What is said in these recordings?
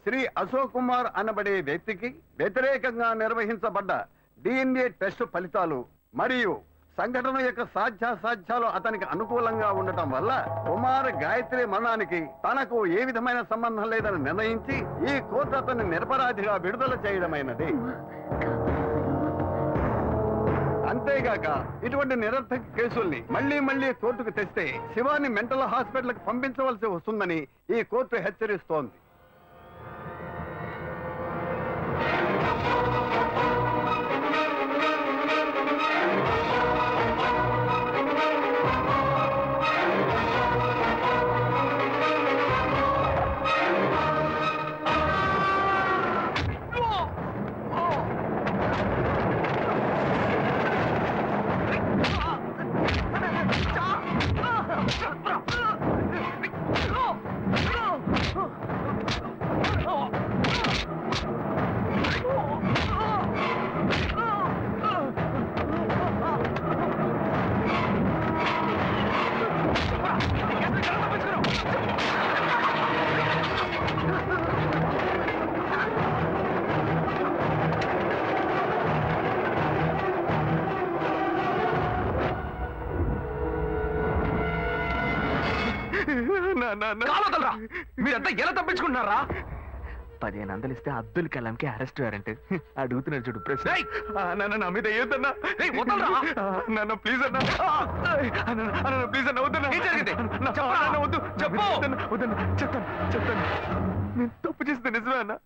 శ్రీ అశోక్ కుమార్ అనబడే వ్యక్తికి వ్యతిరేకంగా నిర్వహించబడ్డ DNA టెస్ట్ ఫలితాలు మరియు సంఘటన యొక్క సాధ్యాసాధ్యాలు అతనికి అనుకూలంగా ఉండటం వల్ల కుమార్ గాయత్రి మరణానికి తనకు ఏ విధమైన సంబంధం లేదని నిర్ణయించి ఈ కోర్టు అతన్ని నిరపరాధిగా విడుదల చేయడమైనది. అంతేగాక ఇటువంటి నిరర్థక కేసుల్ని మళ్లీ కోర్టుకు తెస్తే శివాని మెంటల్ హాస్పిటల్కి పంపించవలసి వస్తుందని ఈ కోర్టు హెచ్చరిస్తోంది. మీరంతా ఎలా తప్పించుకుంటున్నారా? 15 వందలిస్తే అబ్దుల్ కలాంకి అరెస్ట్ వారెంట్. అడుగుతున్నాడు చూడు ప్రశ్న. నా మీద ఏదన్నా ప్లీజ్ అన్నా, ప్లీజ్ అన్న వద్దన్నా. వద్దు చెప్తాను. నేను తప్పు చేస్తే నిజమే అన్న.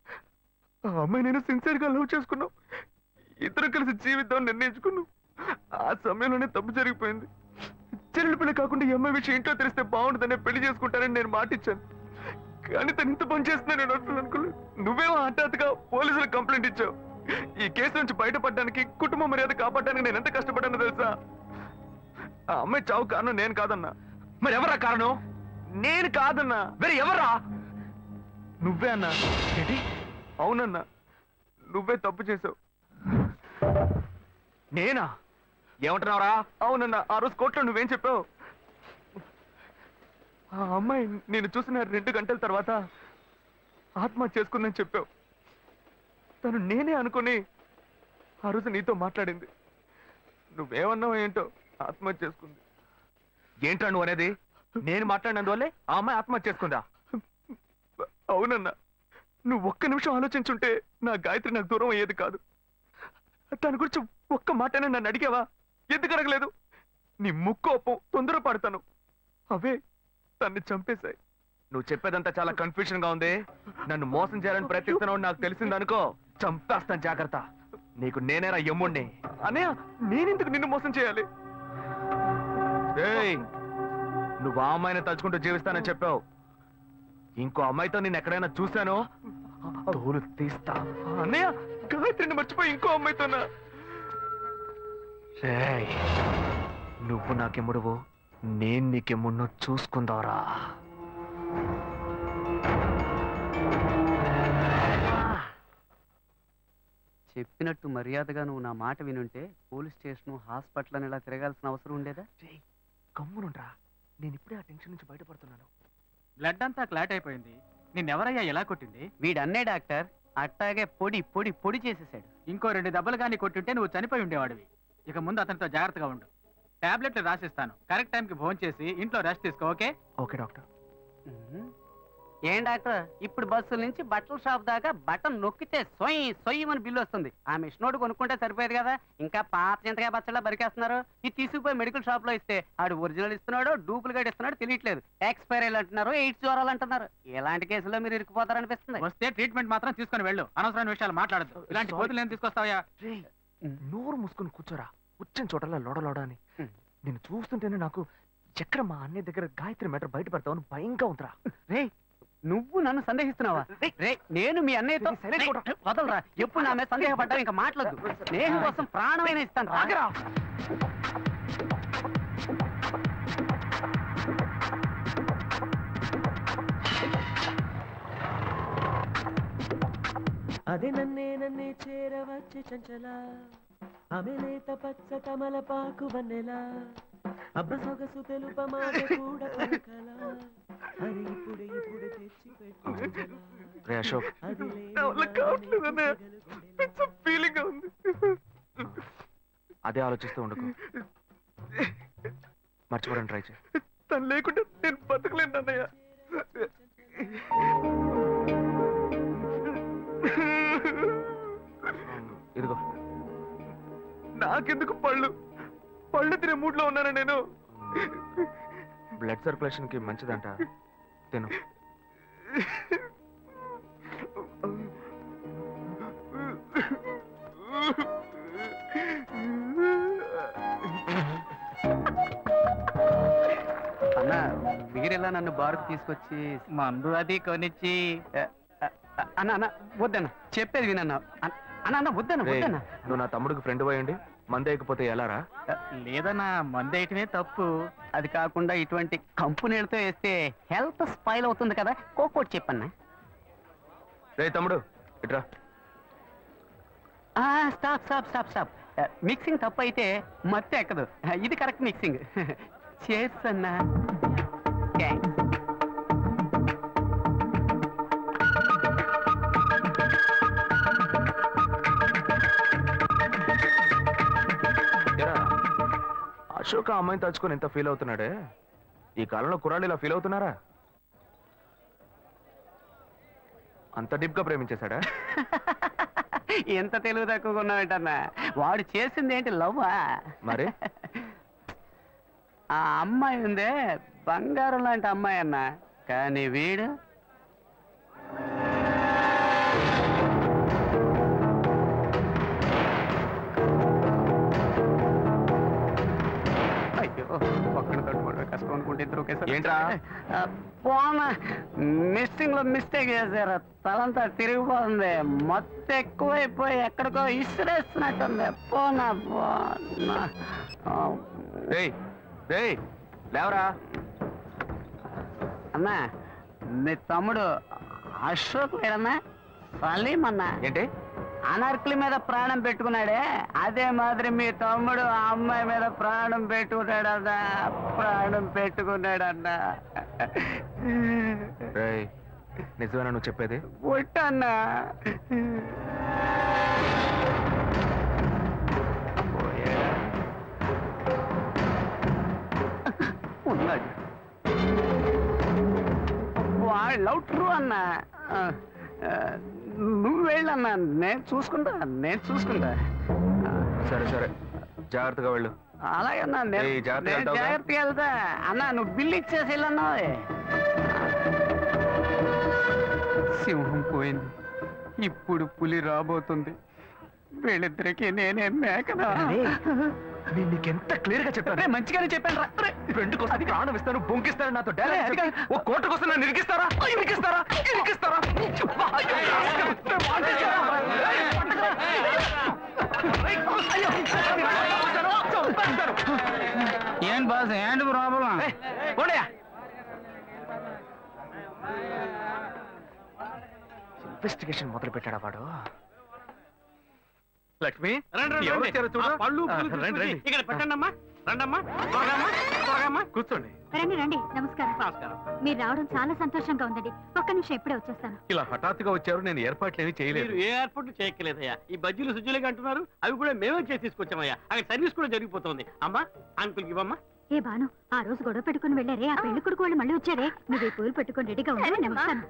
ఆ అమ్మాయి నేను సిన్సియర్ గా లవ్ చేసుకున్నాం. ఇద్దరు కలిసి జీవితం నిర్ణయించుకున్నాం. ఆ సమయంలోనే తప్పు జరిగిపోయింది. చెల్లెలు పిల్ల కాకుండా ఈ అమ్మాయి విషయం ఇంట్లో తెలిస్తే బాగుంటుందనే పెళ్లి చేసుకుంటానని నేను మాటిచ్చాను. కానీ తను ఇంత పని చేస్తున్నా నేను అసలు అనుకోలేదు. నువ్వేమో హఠాత్తుగా పోలీసులకు కంప్లైంట్ ఇచ్చావు. ఈ కేసు నుంచి బయటపడడానికి, కుటుంబ మర్యాద కాపాడడానికి నేను ఎంత కష్టపడ్డానో తెలుసా? ఆ అమ్మాయి చావు కారణం నేను కాదన్నా. మరి ఎవరా కారణం? నేను కాదన్నా. వేరే ఎవరా? నువ్వే అన్నా. ఏంటి? అవునన్నా, నువ్వే తప్పు చేసావు. నేనా? ఏమంటున్నావురా? అవునన్నా, ఆ రోజు కోర్టులో నువ్వేం చెప్పావు? ఆ అమ్మాయి నేను చూసిన 2 గంటల తర్వాత ఆత్మహత్య చేసుకుందని చెప్పావు. తను నేనే అనుకుని ఆ రోజు నీతో మాట్లాడింది. నువ్వేమన్నావు ఏంటో, ఆత్మహత్య చేసుకుంది. ఏంట్రా నువ్వు అనేది? నేను మాట్లాడినందువల్లే ఆ అమ్మాయి ఆత్మహత్య చేసుకుందా? అవునన్నా, నువ్వు ఒక్క నిమిషం ఆలోచించుంటే నా గాయత్రి నాకు దూరం అయ్యేది కాదు. దాని గురించి ఒక్క మాటనే నన్ను అడిగావా? ఎందుకు అడగలేదు? నీ ముక్కు ఒప్పం తొందర పడతాను, అవే తన్ని చంపేశాయి. నువ్వు చెప్పేదంతా చాలా కన్ఫ్యూజన్ గా ఉంది. నన్ను మోసం చేయాలని ప్రయత్నిస్తున్నావు నాకు తెలిసిందనుకో, చంపేస్తాను. జాగ్రత్త. నీకు నేనేరా యమ్ముణ్ణి. అన్నయ్య, నేనెందుకు నిన్ను మోసం చేయాలి? నువ్వు ఆ అమ్మాయిని తలుచుకుంటూ జీవిస్తానని చెప్పావు. ఇంకో అమ్మాయితో నేను ఎక్కడైనా చూశానో తోలు తీస్తా. అన్నయ్య, గాయత్రిని మర్చిపోయి ఇంకో అమ్మాయితోనా? నువ్వు నాకెమ్ముడువో, నేను నీకెమ్ముడినో చూసుకుందావరా. చెప్పినట్టు మర్యాదగా నువ్వు నా మాట వినుంటే పోలీస్ స్టేషన్, హాస్పిటల్ అని ఇలా తిరగాల్సిన అవసరం ఉండేదా? కమ్మునుండ్రా, నేను ఇప్పుడే ఆ టెన్షన్ నుంచి బయటపడుతున్నాను. బ్లడ్ అంతా క్లాట్ అయిపోయింది. నిన్నెవరయ్యా ఎలా కొట్టింది? వీడన్నే డాక్టర్ అట్టాగే పొడి పొడి పొడి చేసేసాడు. ఇంకో 2 దెబ్బలు కానీ కొట్టుంటే నువ్వు చనిపోయి ఉండేవాడివి. ఇక ముందు అతనితో జాగ్రత్తగా ఉండు. టాబ్లెట్లు రాసిస్తాను. కరెక్ట్ టైంకి భోజనం చేసి ఇంట్లో రెస్ట్ తీసుకో. ఓకే? Okay doctor. ఏం డాక్టర్, ఇప్పుడు బస్సుల నుంచి బట్టల షాప్ దాకా బటన్ నొక్కితే సొయ్యమని బిల్లు వస్తుంది. ఆ మిషనోడు కొనుక్కుంటే సరిపోయేది కదా. ఇంకా పాత చింతకాయ పచ్చళ్ళ బరికేస్తున్నారు. ఇది తీసుకుపోయి మెడికల్ షాప్ లో ఇస్తే ఆడు ఒరిజినల్ ఇస్తున్నాడో డూప్లికేట్ ఇస్తున్నాడో తెలియట్లేదు. ఎక్స్పైరీ అంటున్నారు, ఎయిడ్స్ జ్వరాలు అంటున్నారు. ఎలాంటి కేసులో మీరు ఇరుక్కుపోతారనిపిస్తుంది. వస్తే ట్రీట్మెంట్ మాత్రం తీసుకొని వెళ్ళు. అనవసరమైన విషయాలు మాట్లాడద్దు. ఇలాంటి కోతులు ఏం తీసుకొస్తావా? నోరు మూసుకొని కూర్చోరా. వచ్చిన చోటలా లోడ అని. నేను చూస్తుంటేనే నాకు ఎక్కడ మా అన్నయ్య దగ్గర గాయత్రి మ్యాటర్ బయటపడతావని భయంగా ఉందిరా. రే, నువ్వు నన్ను సందేహిస్తున్నావా? రే, నేను మీ అన్నయ్యతో వదలరా. ఎప్పుడు నా మీద సందేహపడ్డావు? ఇంకా మాట్లాడదు. స్నేహం కోసం ప్రాణమైన ఇస్తాను. రాగరా. అదే నన్నే చేరవచ్చే చంచల, ఆమె లేత పచ్చ తమలపాకు వన్నెలా, అబ్బ సొగసు తెలుప మాట కూడా పలకల, అది ఇప్పుడే తెచ్చి పెట్టు. రే అశోక్, అది నా వల్ల కావట్లేదు అన్నయ్య. పిచ్చ ఫీలింగ్ గా ఉంది. అదే ఆలోచిస్తూ ఉండకు, మర్చిపోవడానికి ట్రై చేయి. తను లేకుండా నేను బతకలేను అన్నయ్య. ఇదిగో నాకెందుకు పళ్ళు తినే మూడ్లో ఉన్నాను నేను. బ్లడ్ సర్క్యులేషన్ కి మంచిదంట, తిను. అన్న మీరెలా నన్ను బారుకు తీసుకొచ్చి మందు అది కొనిచ్చి అన్న అన్న వద్దన్న, చెప్పేది వినన్న. అన్న అన్న వద్దన్న రేయ్, వద్దన్న. నువ్వు నా తమ్ముడికి ఫ్రెండ్ పోయండి, మందేయకపోతే ఎలారా? లేదన్నా మందేయటమే తప్పు. అది కాకుండా ఇటువంటి కంపెనీలతో వేస్తే హెల్త్ స్పాయిల్ అవుతుంది కదా, కోకోటి చెప్పన్నా. రే తమ్ముడు ఇట్రా. Stop stop stop stop. Mixing తప్పు అయితే మత్తు ఎక్కదు, ఇది కరెక్ట్ మిక్సింగ్. చేస్ అన్నా. థ్యాంక్స్. ఏరా, అశోక్ ఆ అమ్మాయిని తలుచుకొని ఎంత ఫీల్ అవుతున్నాడే, ఈ కాలంలో కుర్రాళ్ళు ఇలా ఫీల్ అవుతున్నారా? అంత డీప్ గా ప్రేమించేశాడా? ఎంత తెలివి తక్కువగా ఉన్నావేంటన్నా, వాడు చేసింది ఏంటి లవ్వా? మరి ఆ అమ్మాయి ఉందే బంగారం లాంటి అమ్మాయి అన్న, కానీ వీడు అయ్యో పక్కన తట్టుకోవడం కష్టం అనుకుంటే ఇద్దరు ఒకేసారి. ఏంట్రా? పోనా మిస్సింగ్ లో మిస్టేక్ చేశారు, తలంతా తిరిగిపోతుంది, మొత్తం ఎక్కువైపోయి ఎక్కడికో ఇసిరేస్తున్నట్టుంది. పోనా పోనా. రేయ్ రేయ్ లేవరా. అన్నా మీ తమ్ముడు అశోక్ లేడన్నా, సలీం అన్నా. ఏంటి? అనార్కలి మీద ప్రాణం పెట్టుకున్నాడే, అదే మాదిరి మీ తమ్ముడు ఆ అమ్మాయి మీద ప్రాణం పెట్టుకున్నాడన్నా, ప్రాణం పెట్టుకున్నాడన్నా. రేయ్, నిజమేనా నువ్వు చెప్పేది? పుట్టన్నా. ఉన్నాడు వాళ్ళు ట్రూ అన్నా. నువ్వు వెళ్ళన్నా, నేను చూసుకుంటా. సరే సరే, జాగ్రత్తగా వెళ్ళు. అలాగన్నా, ఏయ్, జాగ్రత్తగా వెళ్తావుగా? జాగ్రత్తగా వెళ్తా అన్నా. నువ్వు బిల్లు ఇచ్చేసి వెళ్ళన్నా. సింహం పోయింది, ఇప్పుడు పులి రాబోతుంది. వీళ్ళిద్దరికి నేనే మేకనా? నేను నీకెంత క్లియర్ గా చెప్పాను. మంచిగానే చెప్పాను రా. ఫ్రెండ్ కోసం ప్రాణం ఇస్తాను, బొంకిస్తాను, నాతో డైలాగ్ చెప్పి ఓ కోట కోసం నన్ను ఇరికిస్తారా? ఏం బాస్ ఏంటి ప్రాబ్లం? ఇన్వెస్టిగేషన్ మొదలు పెట్టాడా వాడు? లక్ష్మి, రండి, ఎవరు రండి. వచ్చారో చూడు. ఆ పళ్ళు, పూలు రండి, తీసుకొచ్చి రండి. ఇక్కడ పెట్టండమ్మా. రండమ్మా, త్వరగా కూర్చోండి. రండి రండి, నమస్కారం. నమస్కారం. మీరు రావడం చాలా సంతోషంగా ఉందండి. ఒక్క నిమిషం ఇప్పుడే వచ్చేస్తాను. ఇలా హఠాత్తుగా వచ్చారు, నేను ఏర్పాట్లు ఏమీ చేయలేదు. మీరు ఏ ఏర్పాట్లు చేయక్కలేదయ్యా. ఈ బజ్జీలు సుజ్జులుగా అంటున్నారు, అవి కూడా మేమే చేసి తీసుకొచ్చామయ్యా. అక్కడ సర్వీస్ కూడా జరిగిపోతుంది. అమ్మా, అంకుల్కి ఇవ్వమ్మా. ఏ బాను, ఆ రోజు గొడవ పెట్టుకుని వెళ్ళారే, ఆ పెళ్లి కొడుకు వాళ్ళు మళ్ళీ వచ్చారే. నువ్వు ఈ పూలు పెట్టుకుని రెడీగా ఉండి నేను వస్తాను.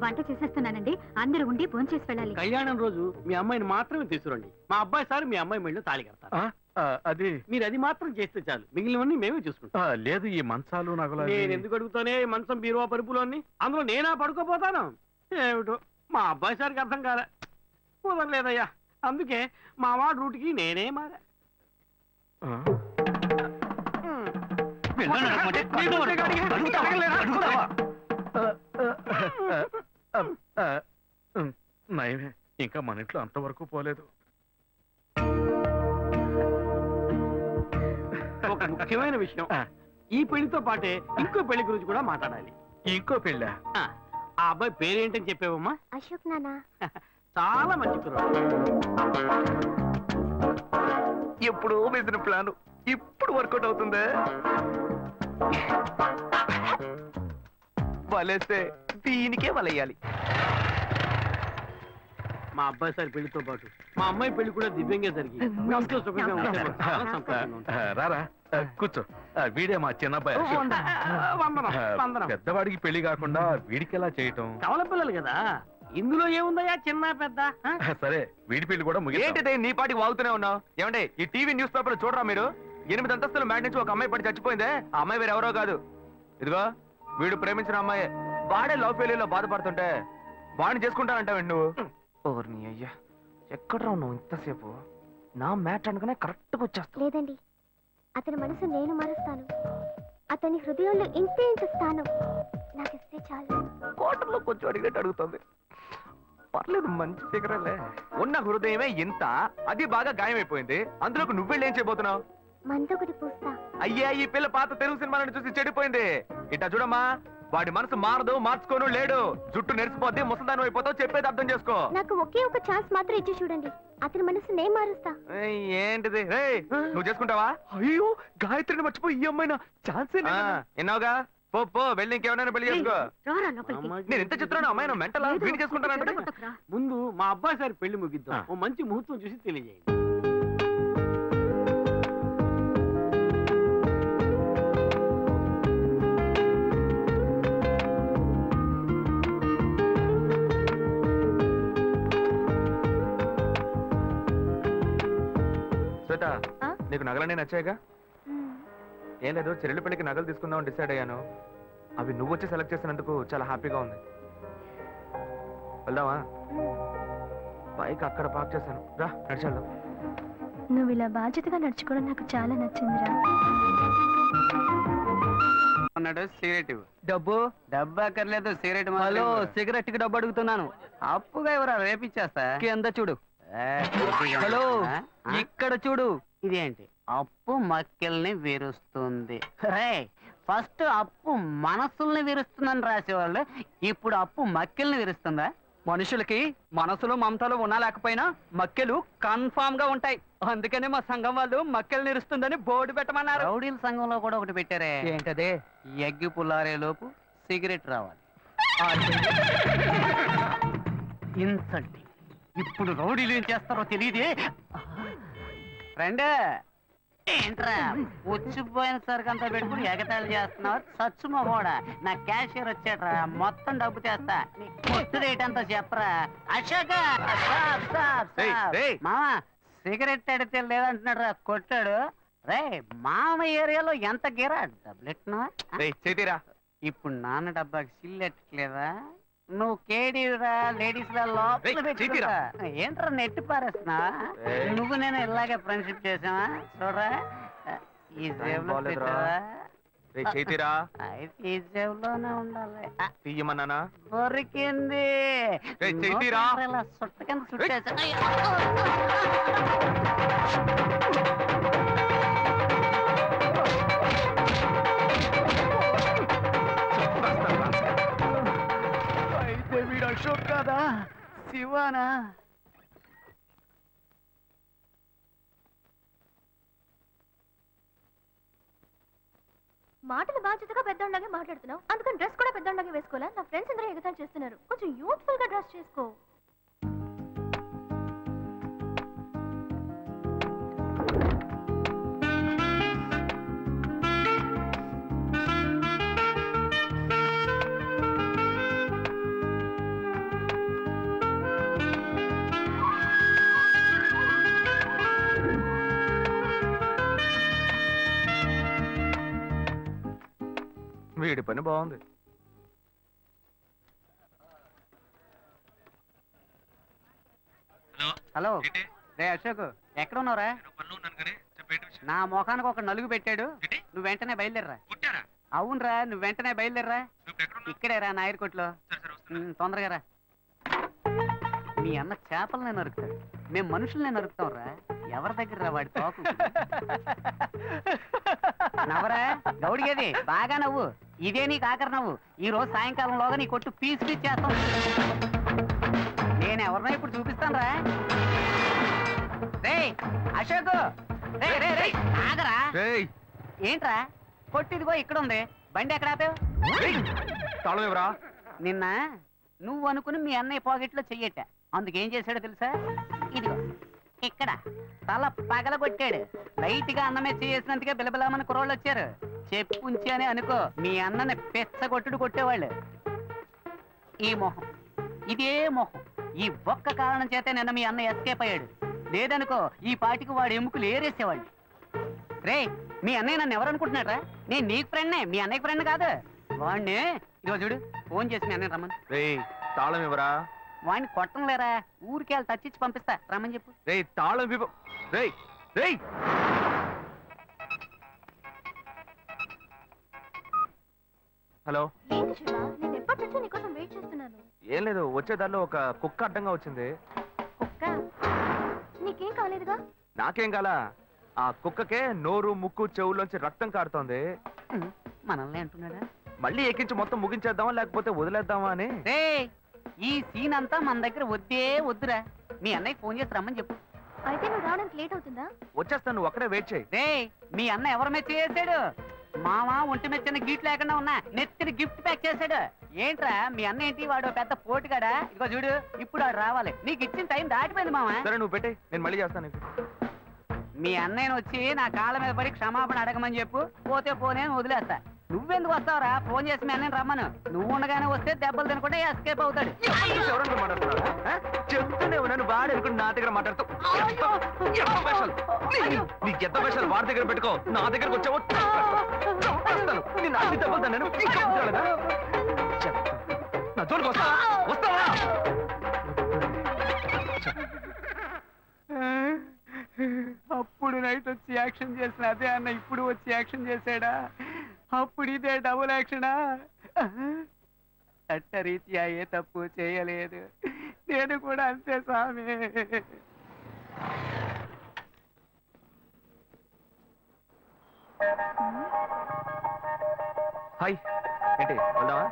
వంట చేసేస్తున్నానండి, అందరూ ఉండి భోంచేసి వెళ్ళాలి. కళ్యాణం రోజు మీ అమ్మాయిని మాత్రమే తీసుకురండి. మా అబ్బాయి సార్ మీ అమ్మాయి మెళ్ళో తాళి కడతారు. అది మీరు అది మాత్రం చేస్తే చాలు, మిగిలినవన్నీ మేమే చూసుకుంటాం. లేదు, ఈ మంచాలు నగలు నేను ఎందుకు అడుగుతానే ఈ మంచం బీరువా పరుపులు అన్ని, అందులో నేనా పడుకోపోతాను? ఏమిటో మా అబ్బాయి సార్కి అర్థం కాలే, కుదరలేదయ్యా. అందుకే మా వాడు రూట్కి నేనే మారా. నయమే, ఇంకా మన ఇంట్లో అంతవరకు పోలేదు. ఒక ముఖ్యమైన విషయం, ఈ పెళ్లితో పాటే ఇంకో పెళ్లి గురించి కూడా మాట్లాడాలి. ఇంకో పెళ్ళ? ఆ అబ్బాయి పేరేంటని చెప్పావమ్మా? అశోక్ నానా. చాలా మంచి కుర్రాడు. ఎప్పుడు వేసిన ప్లాన్ ఇప్పుడు వర్కౌట్ అవుతుందే. వలేస్తే దీనికే వలయ్యాలి. మా అబ్బాయి సార్ పెళ్లితో పాటు మా అమ్మాయి పెళ్లి కూడా దివ్యంగా జరిగి మీ ఇంట్లో సుఖంగా ఉంటే మాకు చాలా సంతోషంగా ఉంటుంది. రారా కూర్చో. వీడే మా చిన్నబ్బాయి అశోక్. వందనం వందనం. పెద్దవాడికి పెళ్లి కాకుండా వీడికి ఎలా చేయటం? కవల పిల్లలు కదా, ఇందులో ఏముందయ్యా చిన్న పెద్ద? సరే వీడి పెళ్లి కూడా ముగిస్తాం. ఏంటిదే నీ పాటికి వాగుతూనే ఉన్నావు? ఏమంటే ఈ టీవీ న్యూస్ పేపర్ చూడరా మీరు? 8 అంతస్తుల మ్యాట్ నుంచి ఒక అమ్మాయి పడి చచ్చిపోయిందే. ఆ అమ్మాయి వేరే ఎవరో కాదు, ఇదిగో వీడు ప్రేమించిన అమ్మాయి. వాడే లవ్ ఫెయిల్యూర్ లో బాధపడుతుంటే వాడిని చేసుకుంటానంటావు నువ్వు? ఓర్ని అయ్యా, ఎక్కడ నువ్వు ఇంతసేపు? నా మ్యాట్ అనుకునే కరెక్ట్ గా వచ్చేస్తా. లేదండి, అతని మనసు నేను మారుస్తాను. అతని హృదయంలో ఇంతే ఇంత స్థానం నాకిస్తే చాలు. కోటర్లో కొంచెం అడిగినట్టు అడుగుతుంది. పర్లేదు, మంచి ఫిగరలే. ఉన్న హృదయమే ఇంత, అది బాగా గాయమైపోయింది. అందులోకి నువ్వెళ్ళి ఏం చేయబోతున్నావు? మందొకటి పూస్తా. అయ్యా, ఈ పిల్ల పాత తెలుగు సినిమాలను చూసి చెడిపోయింది. ఇట్టా చూడమ్మా, వాడి మనసు మారదు, మార్చుకోను లేడు. జుట్టు నెరిసిపోద్ది, ముసల్దానం అయిపోతావు. చెప్పేది అర్థం చేసుకో. నాకు ఒకే ఒక ఛాన్స్ మాత్రం ఇచ్చి చూడండి, అతని మనసు నేను మారుస్తా. ఏయ్, ఏంటిది? నువ్వు చేసుకుంటావా? అయ్యో, గాయత్రిని మర్చిపోయి ఈ అమ్మాయినా ఛాన్సే ఎన్నావుగా. పో పో, వెళ్ళి ఇంకెవరైనా పెళ్లి చేసుకో. రారా లోపలికి. నేను ఎంత చెప్తున్నాను, అమ్మాయి మెంటల్ వీడి చేసుకుంటానంటే. ముందు మా అబ్బాయి సార్ పెళ్లి ముగిద్దాం. ఓ మంచి ముహూర్తం చూసి తెలియజేయండి. శ్వేత, నీకు నగలన్నీ నచ్చాయిగా? ఏం లేదు, చెల్లెలి పెళ్లికి నగలు తీసుకుందాం డిసైడ్ అయ్యాను. అవి నువ్వు వచ్చి సెలెక్ట్ చేసినందుకు చాలా హ్యాపీగా ఉంది. వెళ్దామా? బైక్ అక్కడ పార్క్ చేశాను, రా నడిచేద్దాం. నువ్వు ఇలా బాధ్యతగా నడుచుకోవడం నాకు చాలా నచ్చిందిరా. అన్నాడు సిగరెట్ ఇవ్వు. డబ్బు డబ్బు అక్కర్లేదు, సిగరెట్. హలో, సిగరెట్ కి డబ్బు అడుగుతున్నాను. అప్పుగా ఎవరా రేపిచ్చేస్తా. కింద చూడు. హలో, ఇక్కడ చూడు. ఇదేంటి? అప్పు మక్కెల్ని విరుస్తుంది. రే, ఫస్ట్ అప్పు మనసుల్ని విరుస్తుందని రాసేవాళ్ళు, ఇప్పుడు అప్పు మక్కెల్ని విరుస్తుందా? మనుషులకి మనసులు మమతలు ఉన్నా లేకపోయినా మక్కెలు కన్ఫామ్ గా ఉంటాయి. అందుకనే మా సంఘం వాళ్ళు మక్కెలు నిరుస్తుందని బోర్డు పెట్టమన్నారు. రౌడీల సంఘంలో కూడా ఒకటి పెట్టారే. ఏంటదే? ఎగ్గి పుల్లారే లోపు సిగరెట్ రావాలి. ఇన్సల్టింగ్. ఇప్పుడు రౌడీలు ఏం చేస్తారో తెలియదే. ఫ్రెండ్, ఏంట్రా వచ్చిపోయిన సరికి అంతా పెట్టుకుని ఎగతాళి చేస్తున్నావు? సచ్చుమో కూడా నా క్యాషియర్ వచ్చాడ్రా, మొత్తం డబ్బు తెస్తా. నీ కొట్టు రేట్ అంతా చెప్పరా. అశోక, మామ సిగరెట్ అడితే లేదంటున్నాడు రా, కొట్టాడు. రే, మామ ఏరియాలో ఎంత గిరా డబ్బులెట్టినా? చేతిరా. ఇప్పుడు నాన్న డబ్బాకి సిల్లు ఎట్టట్లేదా? నువ్వు కేడీరా, లేడీస్ లా లోపల పెట్టుకుంటా. ఏంట్రా నెట్టి పారేస్తున్నా? నువ్వు నేను ఇలాగే ఫ్రెండ్షిప్ చేసావా? చూడరా, ఈ జేబులో పెట్టావా? చేతిరా. అయితే ఈ జేబులోనే ఉండాలి. తీయమన్నానా? దొరికింది. చేతిరా. ఇలా సుట్ట కింద సుట్టేసా. వీడు అశోక్ కాదా, శివానా? మాటలు బాధ్యతగా పెద్దోళ్ళగా మాట్లాడుతున్నావు, అందుకని డ్రెస్ కూడా పెద్దోళ్ళగా వేసుకోవాలా? నా ఫ్రెండ్స్ అందరూ ఎగతాళి చేస్తున్నారు, కొంచెం యూత్ఫుల్ గా డ్రెస్ చేసుకో. వీడి పని బాగుంది. హలో, రే అశోక్, ఎక్కడ ఉన్నావురా? నా ముఖానికి ఒక నలుగు పెట్టాడు, నువ్వు వెంటనే బయలుదేరరా. అవునరా, నువ్వు వెంటనే బయలుదేరరా. ఇక్కడేరా నాయర్ కొట్లో. తొందరగా రా. మీ అన్న చేపలనే నరుకుతాడు, మేము మనుషులనే నరుకుతాం రా. ఎవరి దగ్గర రా వాడి తోకు? నవ్వరా గౌడిగేది, బాగా నవ్వు. ఇదే నీకు ఆఖరి నవ్వు. ఈ రోజు సాయంకాలంలోగా నీ కొట్టు పీస్ పీస్ చేస్తాం. నేను ఎవరినో ఇప్పుడు చూపిస్తాను రా. రే అశోక్, రే రే రే ఆగరా. ఏంట్రా కొట్టిదిగో ఇక్కడ ఉంది, బండి ఎక్కడ ఆపావు? తాళం ఎవరా? నిన్న నువ్వు అనుకుని మీ అన్నయ్య పాకెట్లో చెయ్యట అందుకేం చేశాడో తెలుసా? ఇదిగో ఇక్కడ తల పగలగొట్టాడు. లైట్ గా అన్నమే చేసినందుకే బిలబిలామని కుర్రోళ్ళు వచ్చారు. చెప్పుంచి అని అనుకో మీ అన్నని పెచ్చగొట్టుడు కొట్టేవాళ్ళు. ఈ మొహం, ఇదే మొహం, ఈ ఒక్క కారణం చేతే నిన్న మీ అన్న ఎస్కేప్ అయ్యాడు. లేదనుకో ఈ పాటికి వాడు ఎముకలు ఏరేసేవాళ్ళు. రే మీ అన్నయ్య నన్ను ఎవరు అనుకుంటున్నారా? నేను నీకు ఫ్రెండ్నే, మీ అన్నయ్య ఫ్రెండ్ కాదు. వాడిని ఇదిగో చూడు, ఫోన్ చేసి మీ అన్నయ్య రమ్మని. రేయ్ తాళం ఇవ్వరా? వాడిని కొట్టం లేరా, ఊరికి వెళ్ళి తచ్చిచ్చి పంపిస్తా, రమ్మని చెప్పు. రేయ్ తాళం ఇవ్వ. రేయ్ రేయ్ హలో. ఏంటి శివ, నేను ఎప్పటి నుంచో నీకోసం వెయిట్ చేస్తున్నాను. ఏం లేదు, వచ్చే దారిలో ఒక కుక్క అడ్డంగా వచ్చింది. కుక్క? నీకేం కాలేదుగా? నాకేం కాలా, ఆ కుక్కకే నోరు ముక్కు చెవుల్లోంచి రక్తం కారుతోంది. మనల్ని అంటున్నాడా? మళ్ళీ ఎక్కించి మొత్తం ముగించేద్దామా లేకపోతే వదిలేద్దామా అని. రే ఈ సీన్ అంతా మన దగ్గర వద్దే వద్దురా. మీ అన్నయ్య ఫోన్ చేసి రమ్మని చెప్పు. అయితే నువ్వు రావడానికి లేట్ అవుతుందా? వచ్చేస్తాను, నువ్వు అక్కడే వెయిట్ చేయి. రే మీ అన్న ఎవరి మెచ్చి చేసాడు? మామ ఒంటి మీద చిన్న గిఫ్ట్ లేకుండా ఉన్నా నెత్తిని గిఫ్ట్ ప్యాక్ చేశాడు. ఏంట్రా మీ అన్న ఏంటి, వాడు పెద్ద పోటుగాడా? ఇదిగో చూడు, ఇప్పుడు వాడు రావాలి. నీకు ఇచ్చిన టైం దాటిపోయింది మామ. సరే నువ్వు పెట్టే, నేను మళ్ళీ చేస్తాను నీకు. మీ అన్నయ్యను వచ్చి నా కాళ్ళ మీద పడి క్షమాపణ అడగమని చెప్పు. పోతే పోనే వదిలేస్తా. నువ్వెందుకు వస్తావురా? ఫోన్ చేసి మీ అన్నయ్యను రమ్మను. నువ్వు ఉండగానే వస్తే దెబ్బలు తినకుండా ఎస్కేప్ అవుతాడు. ఎవరన్నా మాట్లాడుతున్నాడు? చెప్తూనే ఉన్నాను, వాడు అనుకుని నా దగ్గర మాట్లాడుతూ నీకు ఎంత వేషాలు వాడి దగ్గర పెట్టుకో, నా దగ్గరకు వచ్చావో నేను అన్ని దెబ్బలు తిన్నాను. నా జోలికి వస్తావా? వస్తావా? అప్పుడు నైట్ వచ్చి యాక్షన్ చేసిన అదే అన్న ఇప్పుడు వచ్చి యాక్షన్ చేశాడా? అప్పుడు ఇదే డబుల్ యాక్షనా? చట్టరీత్యా ఏ తప్పు చేయలేదు, నేను కూడా అంతే స్వామి. హాయ్, ఏంటి వెళ్దామా?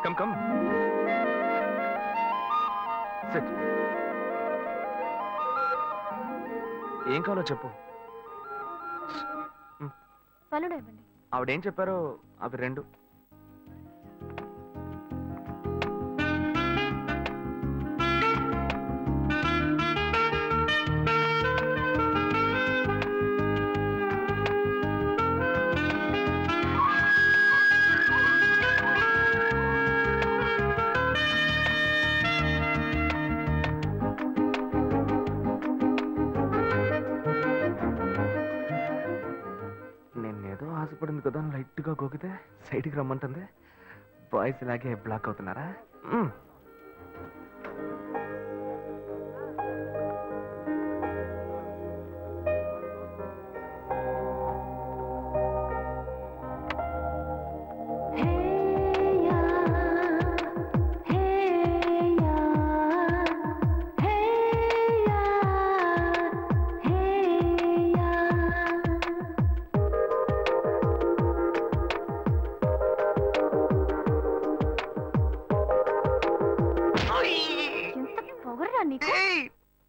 Come come set. ఏం కావాలో చెప్పు. పలుడు ఇవ్వండి. ఆవిడేం చెప్పారో అవి రెండు. నేనేదో ఆశపడింది కదా, లైట్ గా గోకితే సైడ్కి రమ్మంటుంది. బాయ్స్ ఇలాగే బ్లాక్ అవుతున్నారా?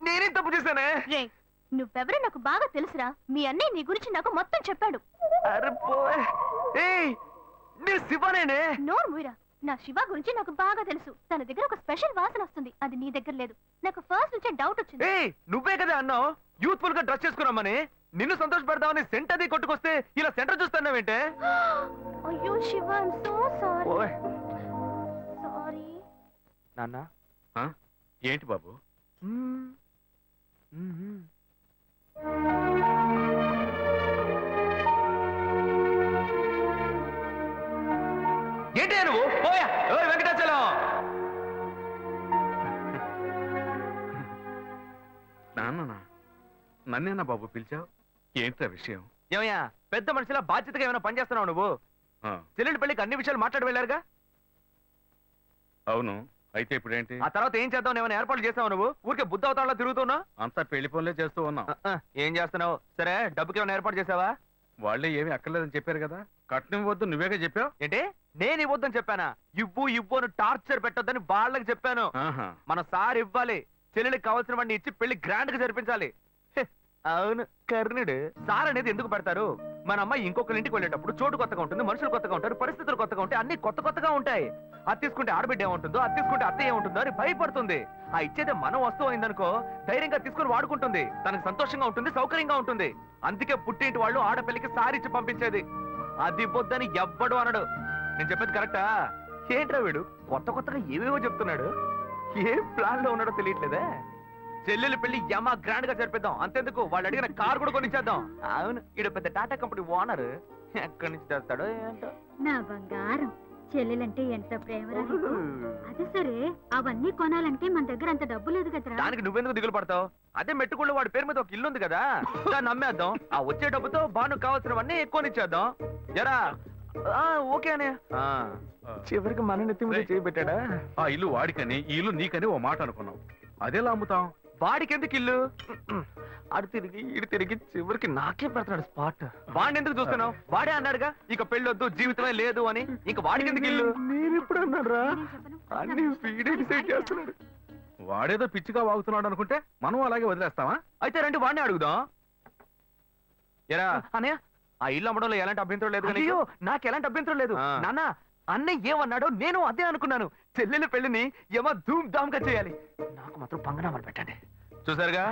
నేనేం తప్పు చేశానే? నువ్వెవరో నాకు బాగా తెలుసురా. మీ అన్నయ్య నీ గురించి నాకు మొత్తం చెప్పాడు. అరే పోయ్. ఏయ్, నేను శివనేనే. నోరు మూయరా. నా శివ గురించి నాకు బాగా తెలుసు. తన దగ్గర ఒక స్పెషల్ వాసన వస్తుంది, అది నీ దగ్గర లేదు. నాకు ఫస్ట్ నుంచే డౌట్ వచ్చింది. ఏయ్, నువ్వే కదా అన్నావు యూత్ఫుల్ గా డ్రెస్ చేసుకున్నామని. నిన్ను సంతోష పెడతామని సెంట్ అది కొట్టుకొస్తే ఇలా సెంటర్ చూస్తున్నావేంటే? అయ్యో శివ, ఐమ్ సో సారీ. ఓయ్ సారీ నాన్న. ఏంటి బాబు? ఏంటి నువ్వు? పోయా. ఓయ్ వెంకటాచలం. నాన్న, నన్నేనా బాబు పిలిచావు? ఏంట్రా విషయం? ఏమయ్యా, పెద్ద మనిషిలా బాధ్యతగా ఏమైనా పనిచేస్తున్నావు నువ్వు? చెల్లెండి పెళ్లికి అన్ని విషయాలు మాట్లాడి వెళ్ళారుగా? అవును, అయితే ఇప్పుడేంటి? ఆ తర్వాత ఏం చేద్దాం? ఏమైనా ఏర్పాట్లు చేస్తావు నువ్వు? ఊరికే బుద్ధ అవతారంలో తిరుగుతున్నావు. అంతా పెళ్లి పనులే చేస్తూ ఉన్నాం. ఏం చేస్తున్నావు? సరే, డబ్బుకి ఏమైనా ఏర్పాటు చేసావా? వాళ్ళే ఏమీ అక్కర్లేదని చెప్పారు కదా. కట్నం వద్దు నువ్వేగా చెప్పావు. ఏంటి, నేను ఇవ్వద్దని చెప్పానా? ఇవ్వు ఇవ్వు అని టార్చర్ పెట్టొద్దని వాళ్ళకి చెప్పాను. మన సార్ ఇవ్వాలి. చెల్లెలికి కావాల్సిన వాడిని ఇచ్చి పెళ్లి గ్రాండ్ గా జరిపించాలి. అవును కర్ణుడు. సార్ అనేది ఎందుకు పెడతారు? మన అమ్మాయి ఇంకొకరి ఇంటికి వెళ్ళేటప్పుడు చోటు కొత్తగా ఉంటుంది, మనుషులు కొత్తగా ఉంటారు, పరిస్థితులు కొత్తగా ఉంటాయి, అన్ని కొత్త కొత్తగా ఉంటాయి. అది తీసుకుంటే ఆడబిడ్డ ఏముంటుందో, అది తీసుకుంటే అత్తయ్య ఏముంటుందో అని భయపడుతుంది. ఆ ఇచ్చేదే మన వస్తువు అయిందనుకో ధైర్యంగా తీసుకుని వాడుకుంటుంది, తనకు సంతోషంగా ఉంటుంది, సౌకర్యంగా ఉంటుంది. అందుకే పుట్టింటి వాళ్ళు ఆడపిల్లకి సారిచ్చి పంపించేది. అది బొద్దని ఎవ్వడు అనడు. నేను చెప్పేది కరెక్టా? ఏంట్రా వీడు కొత్త కొత్తగా ఏవేవో చెప్తున్నాడు? ఏ ప్లాన్ లో ఉన్నాడో తెలియట్లేదే. చెల్లెలు పెళ్లి యమా గ్రాండ్ గా జరిపిద్దాం, అంతెందుకు వాళ్ళు అడిగిన కార్ కూడా కొనిచ్చేద్దాం. అవును, ఈడు పెద్ద టాటా కంపెనీ ఓనర్, ఎక్కడి నుంచి తెస్తాడో ఏంటో. నా బంగారం, చెల్లెలంటే ఎంత ప్రేమ. అదే సరే, అవన్నీ కొనాలంటే మన దగ్గర అంత డబ్బు లేదు కదరా. దానికి నువ్వెందుకు దిగులు పడతావు? అదే మెట్టుకుళ్ళు వాడి పేరు మీద ఒక ఇల్లు ఉంది కదా, దాన్ని నమ్మేద్దాం. ఆ వచ్చే డబ్బుతో బాను కావాల్సినవన్నీ ఎక్కువనిచ్చేద్దాం. జరా ఓకే అనే. చివరికి మన నెత్తి మీద చేయబెట్టాడా? ఆ ఇల్లు వాడికని, ఈ ఇల్లు నీకని ఓ మాట అనుకున్నాం. అదేలా అమ్ముతాం? వాడికి ఎందుకు ఇల్లు? అడు తిరిగి ఇడు తిరిగి చివరికి నాకే పెడతాడు స్పాట్. వాడిని ఎందుకు చూస్తున్నావు? వాడే అన్నాడుగా ఇక పెళ్ళొద్దు, జీవితమే లేదు అని. ఇంక వాడికి ఎందుకు ఇల్లు? నేను ఇప్పుడు అన్నారా? అన్ని వీడే డిసైడ్ చేస్తున్నాడు. వాడేదో పిచ్చిగా వాగుతున్నాడు అనుకుంటే మనం అలాగే వదిలేస్తావా? అయితే రండి వాడిని అడుగుదాం. ఎరా అన్నయ్య, ఆ ఇల్లు అమ్మడంలో ఎలాంటి అభ్యంతరం లేదు. అయ్యో నాకు ఎలాంటి అభ్యంతరం లేదు నాన్న. అన్నయ్య ఏమన్నాడో నేను అదే అనుకున్నాను. చెల్లెల పెళ్లిని ఏమో ధూమ్ ధామ్ గా చేయాలి. నాకు మాత్రం పంగనామాలు పెట్టండి. చూసారుగా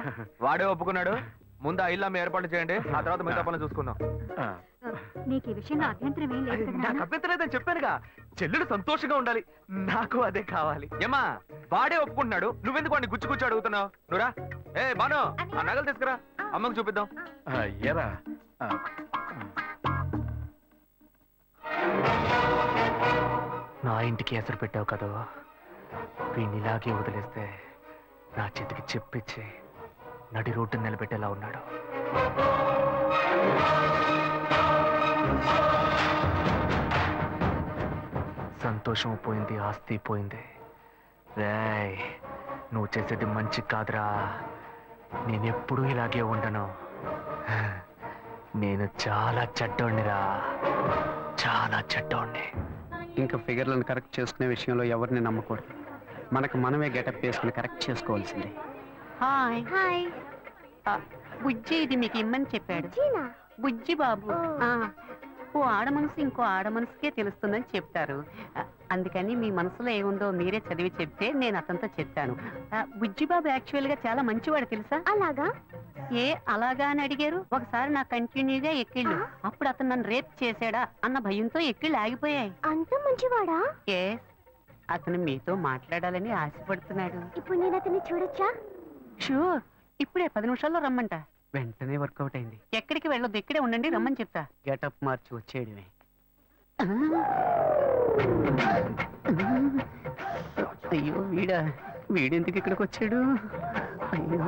వాడే ఒప్పుకున్నాడు. ముందు ఆ ఇల్లు అమ్మ ఏర్పాటు చేయండి, ఆ తర్వాత మిగతా పనులు చూసుకుందాం. నీకు ఈ విషయంలో అభ్యంతరం ఏం లేదు కదా? నాకు అభ్యంతరం లేదని చెప్పానుగా. చెల్లెలు సంతోషంగా ఉండాలి, నాకు అదే కావాలి. ఏమా వాడే ఒప్పుకుంటున్నాడు, నువ్వెందుకు వాడిని గుచ్చి గుచ్చి అడుగుతున్నావు? నువ్వురా. ఏ బాను, ఆ నగలు తీసుకురా, అమ్మకు చూపిద్దాం. ఏరా నా ఇంటికి ఎసరు పెట్టావు కదా, వీడిని ఇలాగే వదిలేస్తే నా చేతికి చెప్పిచ్చి నడి రోడ్డు నిలబెట్టేలా ఉన్నాడు. సంతోషం పోయింది, ఆస్తి పోయింది. రేయ్, నువ్వు చేసేది మంచి కాదురా. నేనెప్పుడూ ఇలాగే ఉండను. నేను చాలా చెడ్డోణ్ణిరా, చాలా చెడ్డోణ్ణి. ఇంకా ఫిగర్లను కరెక్ట్ చేసుకునే విషయంలో ఎవరిని నమ్మకూడదు. మనకు మనమే గెటప్ వేసుకుని కరెక్ట్ చేసుకోవాల్సిందే. Hi hi. బుజ్జి ఇది మీకు ఇమ్మని చెప్పాడు. చీనా? బుజ్జి బాబు. ఓ ఆడ మనసు ఇంకో ఆడ మనసుకే తెలుస్తుందని చెప్తారు. అందుకని మీ మనసులో ఏముందో మీరే చదివి చెప్తే నేను అతనితో చెప్తాను. బుజ్జి బాబు యాక్చువల్ గా చాలా మంచివాడు తెలుసా? అలాగా? ఏ అలాగా అని అడిగారు? ఒకసారి నా కంటిన్యూగా ఎక్కిళ్ళు, అప్పుడు అతను నన్ను రేప్ చేశాడా అన్న భయంతో ఎక్కిళ్ళు ఆగిపోయాయి. అంత మంచివాడా? ఏ అతను మీతో మాట్లాడాలని ఆశపడుతున్నాడు. ఇప్పుడు నేను అతన్ని చూడొచ్చా? షూర్, ఇప్పుడే 10 నిమిషాల్లో రమ్మంట. వెంటనే వర్కౌట్ అయింది. ఎక్కడికి వెళ్ళొద్దు, ఇక్కడే ఉండండి, రమ్మని చెప్తా. గెటప్ మార్చి వచ్చేయడమే. అయ్యో వీడెందుకు ఇక్కడికి వచ్చాడు? అయ్యో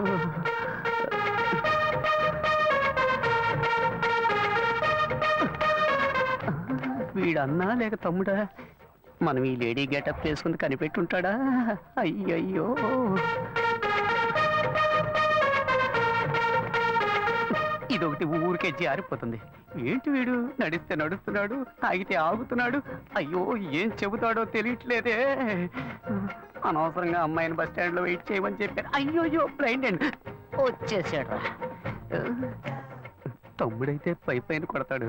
వీడన్నా లేక తమ్ముడా? మనం ఈ లేడీ గెటప్ వేసుకుని కనిపెట్టుంటాడా? అయ్యయ్యో ఇదొకటి ఊరికే జారిపోతుంది. ఏంటి వీడు నడిస్తే నడుస్తున్నాడు, ఆగితే ఆగుతున్నాడు. అయ్యో ఏం చెబుతాడో తెలియట్లేదే. అనవసరంగా అమ్మాయిని బస్ స్టాండ్ లో వెయిట్ చేయమని చెప్పారు. అయ్యోయ్యో బ్లైండ్ అండ్ వచ్చేసాడు. తమ్ముడైతే పైన కొడతాడు,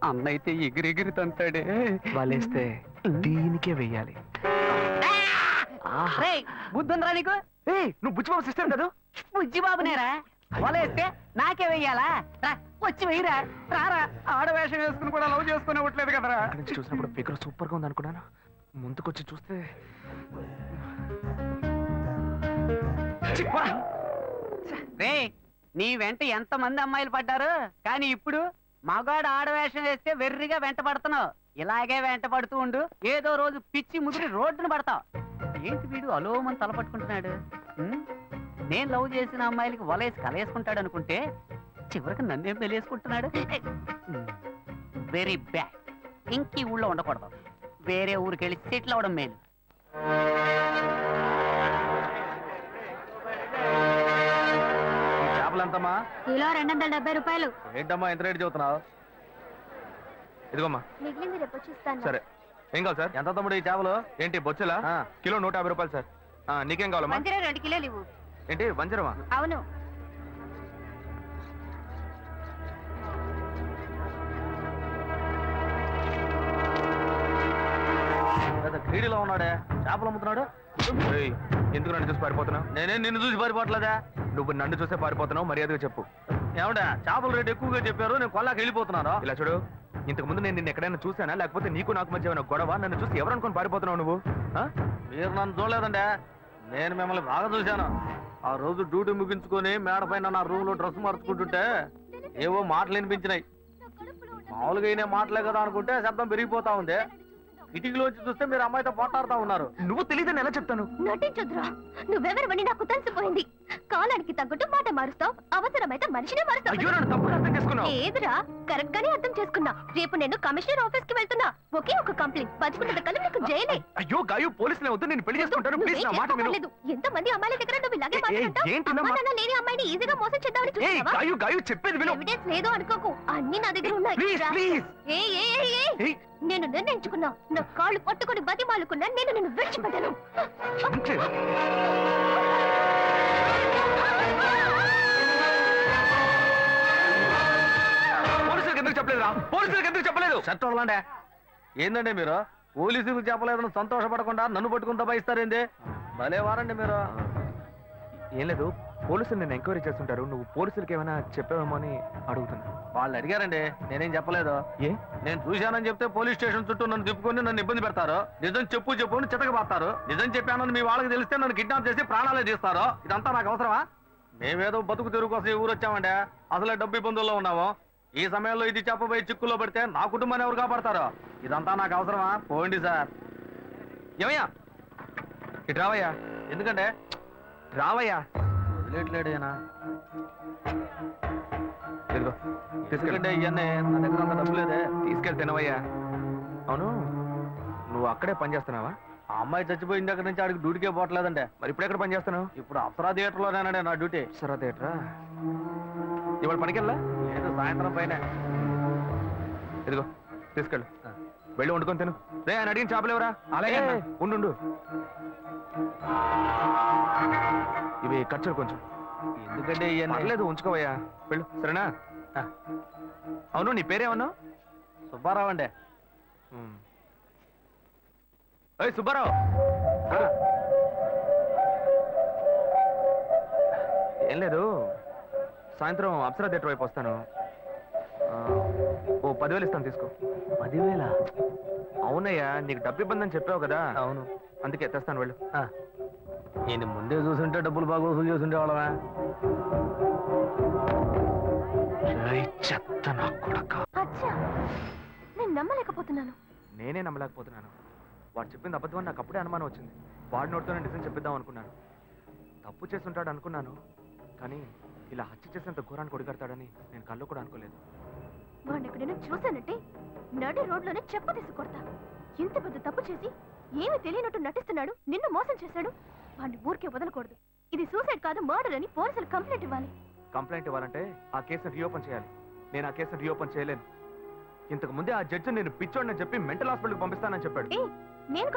అన్నైతే ఎగిరెగిరి తంతాడే. వాళ్ళేస్తే దీనికే వెయ్యాలి. బుద్ధుందిరా నీకు? నువ్వు బుచ్చిబాబు సిస్టర్ కదా? బుజ్జి బాబునేరా? వలేస్తే నాకే వెయ్యాలా? వచ్చి వెయ్యరా, రారా. ఆడవేషం వేసుకుని కూడా లవ్ చేసుకుని ఇవ్వట్లేదు కదరా. అక్కడి నుంచి చూసినప్పుడు ఫిగర్ సూపర్ గా ఉంది అనుకున్నాను. ముందుకొచ్చి చూస్తే రే, నీ వెంట ఎంత మంది అమ్మాయిలు పడ్డారు, కానీ ఇప్పుడు మగాడు ఆడవేషం వేస్తే వెర్రిగా వెంట పడుతున్నావు. ఇలాగే వెంట పడుతూ ఉండు, ఏదో రోజు పిచ్చి ముదిరి రోడ్డును పడతావు. ఏంటి వీడు అలోమని తలపట్టుకుంటున్నాడు? నేను లవ్ చేసిన అమ్మాయిలకి వలేసి కలేసుకుంటాడు అనుకుంటే చివరికి నన్నేం పెళ్ళేసుకుంటున్నాడు. Very bad. ఇంక ఈ ఊళ్ళో ఉండకూడదు, వేరే ఊరికి వెళ్ళి సెటిల్ అవడం మేలు. చేపలంతమ్మా? కిలో 270 రూపాయలు. ఏంటమ్మా ఎంత రేటు చెబుతున్నావు? ఇదిగోమ్మా. మిగిలింది రేపు వచ్చి ఇస్తాను. సరే, ఏం కావాలి సార్? ఎంత తమ్ముడు ఈ చేపలు? ఏంటి బొచ్చులా? కిలో 150 రూపాయలు సార్. నీకేం కావాలమ్మా? 2 కిలోలు ఇవ్వు. ఏంటి వంజరమా? అవును. వీడిలో ఉన్నాడే చేపలు అమ్ముతున్నాడు. ఏయ్, ఎందుకు నన్ను చూసి పారిపోతున్నావు? నేనే నిన్ను చూసి పారిపోవట్లేదా? నువ్వు నన్ను చూసే పారిపోతున్నావు, మర్యాదగా చెప్పు. ఏమంటే చేపల రేటు ఎక్కువగా చెప్పారు, నేను కొల్లాకి వెళ్ళిపోతున్నాను. ఇలా చూడు, ఇంతకు ముందు నేను నిన్ను ఎక్కడైనా చూసానా, లేకపోతే నీకు నాకు మధ్య ఏమైనా గొడవ? నన్ను చూసి ఎవరు అనుకుని పారిపోతున్నావు నువ్వు? మీరు నన్ను చూడలేదండి, నేను మిమ్మల్ని బాగా చూశాను. ఆ రోజు డ్యూటీ ముగించుకొని మేడ పైన నా రూమ్ లో డ్రెస్ మార్చుకుంటుంటే ఏవో మాటలు వినిపించినాయి. మామూలుగా అయినా మాటలే కదా అనుకుంటే శబ్దం పెరిగిపోతా ఉంది. కిటికీలోంచి చూస్తే మీరు అమ్మాయితో పోట్లాడుతా ఉన్నారు. నువ్వు తెలియదని ఎలా చెప్తాను? నటించొద్దురా, నువ్వెవరవని నాకు తెలిసిపోయింది. కాలానికి తగ్గట్టు మాట మారుస్తావు, అవసరమైతే మనిషినే మారుస్తావు. అయ్యో, నన్ను తప్పుగా అర్థం చేసుకున్నావు. లేదురా, కరెక్ట్ గానే అర్థం చేసుకున్నా. రేపు నేను కమిషనర్ ఆఫీస్ కి వెళ్తున్నా. ఒకే ఒక కంప్లైంట్, 10 కల్లా నీకు జైలే. అయ్యో గాయు, పోలీసులే వద్దు, నేను పెళ్లి చేసుకుంటాను. ప్లీజ్ నా మాట విను. ఎంత మంది అమ్మాయిల దగ్గర నువ్వు ఇలాగే మాట్లాడుతావు? ఏంటి అమ్మా నాన్న లేని అమ్మాయిని ఈజీగా మోసం చేద్దామని ఏయ్ చూస్తావా? గాయు, గాయు చెప్పేది విను. ఎవిడెన్స్ లేదు అనుకోకు, అన్ని నా దగ్గర ఉన్నాయి. Please, please. ఏయ్, ఏయ్, ఏయ్, ఏయ్. ఏయ్. నేను నిర్ణయించుకున్నా, నా కాళ్ళు పట్టుకొని బతిమాలుకున్నా, నేను నిన్ను విడిచిపెట్టాను. ఏంటి? పోలీసులకు ఎందుకు చెప్పలేదురా? పోలీసులకు ఎందుకు చెప్పలేదు? షర్ట్ వదలండి. ఏందండి మీరు పోలీసులకు చెప్పలేదని సంతోషపడకుండా నన్ను పట్టుకుని దబాయిస్తారేంది? భలే వారండి మీరు. ఏం లేదు, పోలీసులు నేను ఎంక్వైరీ చేస్తుంటారు, నువ్వు పోలీసులకి ఏమైనా చెప్పావేమో అని అడుగుతున్నా. వాళ్ళు అడిగారండి, నేనేం చెప్పలేదు. ఏ? నేను చూశానని చెప్తే పోలీస్ స్టేషన్ చుట్టూ నన్ను తిప్పుకొని నన్ను ఇబ్బంది పెడతారు. నిజం చెప్పు చెప్పు అని చితకబాస్తారు. నిజం చెప్పానని మీ వాళ్ళకి తెలిస్తే నన్ను కిడ్నాప్ చేసి ప్రాణాలే తీస్తారు. ఇదంతా నాకు అవసరమా? మేమేదో బతుకు తెరుగు కోసం ఈ ఊరు వచ్చామండి, అసలే డబ్బు ఇబ్బందుల్లో ఉన్నాము. ఈ సమయంలో ఇది చెప్పబోయి చిక్కుల్లో పడితే నా కుటుంబాన్ని ఎవరు కాపాడతారు? ఇదంతా నాకు అవసరమా? పోండి సార్. ఏమయ్యా, ఇటు రావయ్యా. ఎందుకంటే రావయ్యా. వదిలేట్లేడేనా? తీసుకెళ్ళండి. ఇవన్నీ నా దగ్గర అంత డబ్బు లేదే. తీసుకెళ్ళి తినవయ్యా. అవును, నువ్వు అక్కడే పని చేస్తున్నావా? ఆ అమ్మాయి చచ్చిపోయిన దగ్గర నుంచి ఆడికి డ్యూటీకే పోవట్లేదండి. మరి ఇప్పుడు ఎక్కడ పని చేస్తున్నావు? ఇప్పుడు అప్సరా థియేటర్లోనేనండి నా డ్యూటీ. అప్సరా థియేటరా? ఇవాళ పనికెళ్ళా? లేదు, సాయంత్రం పైన. ఇదిగో తీసుకెళ్ళు, వెళ్ళి వండుకొని తిను. రే, ఆయన అడిగిన చేపలు ఎవరా? అలాగే ఉండు. ఇవి ఖర్చులు కొంచెం. ఎందుకంటే లేదు, ఉంచుకోవయ్యా. వెళ్ళు, సరేనా? అవును, నీ పేరేమన్నావు? సుబ్బారావు అండి. సుబ్బారావు, ఏం లేదు, సాయంత్రం అప్సరా థియేటర్ వైపు వస్తాను. ఓ 10,000 ఇస్తాను, తీసుకో. 10,000? అవునయ్యా, నీకు డబ్బు ఇబ్బంది అని చెప్పావు కదా. అవును, అందుకే తెస్తాను, వెళ్ళు. నేను ముందే చూసుంటే డబ్బులు బాగా వసూలు చేస్తుంటే వాళ్ళవా? చెత్త నా కొడక. అచ్చా, నేను నమ్మలేకపోతున్నాను. నేనే నమ్మలేకపోతున్నాను. వాడు చెప్పింది అబద్ధం అని నాకు అప్పుడే అనుమానం వచ్చింది. వాడి నోటితోనే నిజం చెప్పిద్దాం అనుకున్నాను. తప్పు చేస్తుంటాడు అనుకున్నాను, కానీ ఇలా హత్య చేసేంత ఘోరాన్ని కొడిగడతాడని నేను కళ్ళు కూడా అనుకోలేదు. వాడిని ఎక్కడైనా చూశానంటే నడి రోడ్లోనే చెప్ప తీసుకొడతా. ఇంత పెద్ద తప్పు చేసి ఏమీ తెలియనట్టు నటిస్తున్నాడు, నిన్ను మోసం చేశాడు. వాడిని ఊరికే వదలకూడదు. ఇది సూసైడ్ కాదు, మర్డర్ అని పోలీసులు కంప్లైంట్ ఇవ్వాలి. కంప్లైంట్ ఇవ్వాలంటే ఆ కేసును రీఓపెన్ చేయాలి. నేను ఆ కేసును రీఓపెన్ చేయలేను. ఇంతకు ముందే ఆ జడ్జి నేను పిచ్చోడిని చెప్పి మెంటల్ హాస్పిటల్కి పంపిస్తానని చెప్పాడు. నేను